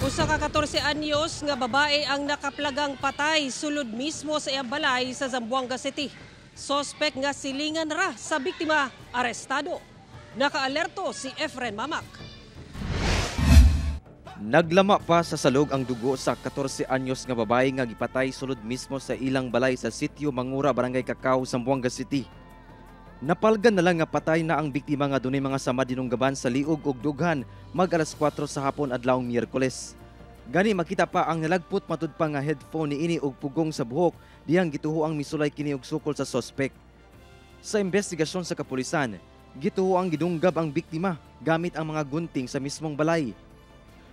Usa ka 14 anyos nga babae ang nakaplagang patay sulod mismo sa iyang balay sa Zamboanga City. Sospek nga silingan ra sa biktima arestado. Nakaalerto si Efren Mamak. Naglama pa sa salog ang dugo sa 14 anyos nga babae nga gipatay sulod mismo sa ilang balay sa sitio Mangura, Barangay Cacao, Zamboanga City. Napalgan na lang nga patay na ang biktima nga dunay mga sama dinunggaban sa liog ug dughan mag alas 4 sa hapon adlawng Miyerkules. Gani makita pa ang nalagpot matud pa nga headphone niini og pugong sa buhok diyang gituhoang misulay kini og sukol sa sospek. Sa investigasyon sa kapulisan, gituhoang gidunggab ang biktima gamit ang mga gunting sa mismong balay.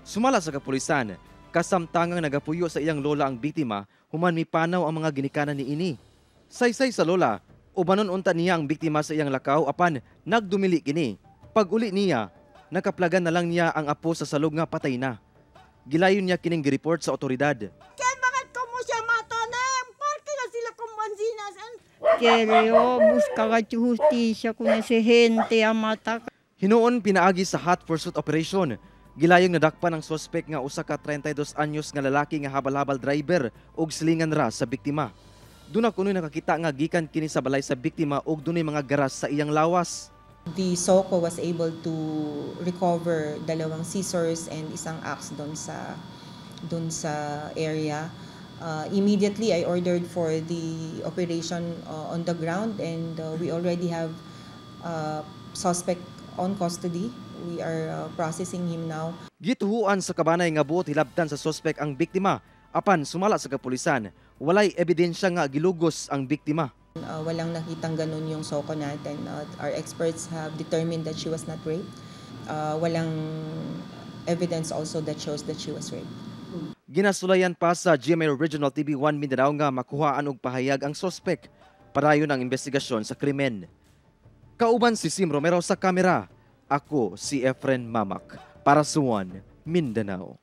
Sumala sa kapulisan, kasamtangang nagapuyo sa iyang lola ang biktima human mipanaw ang mga ginikanan niini. Saysay sa lola, ubanon unta niya ang biktima sa iyang lakaw apan nagdumili kini. Pag uli niya, nakaplagan na lang niya ang apo sa salog nga patay na. Gilayon niya kining gireport sa otoridad. Kaya bakit ko mo siya matanem? Porque na sila kumbansinas. Quiero buscar a justicia kung si gente ang mata. Hinuon pinaagi sa hot pursuit operation. Gilayong nadakpan ang sospek nga usa ka 32 anyos nga lalaki nga habal-habal driver ug silingan ra sa biktima. Duna kunoy nakakita nga gikan kini sa balay sa biktima ug dunay mga garas sa iyang lawas. The SOCO was able to recover dalawang scissors and isang axe doon sa area. Immediately I ordered for the operation on the ground and we already have suspect on custody. We are processing him now. Gituhuan sa kabanay nga buot hilabtan sa sospek ang biktima apan sumala sa kapulisan walay ebidensya nga gilugos ang biktima. Walang nakitang ganun yung SOCO natin. Our experts have determined that she was not raped. Walang evidence also that shows that she was raped. Ginasulayan pa sa GMA Regional TV1 Mindanao nga makuhaan og pahayag ang sospek. Padayon ang investigasyon sa krimen. Kauban si Sim Romero sa kamera. Ako si Efren Mamak para sa One Mindanao.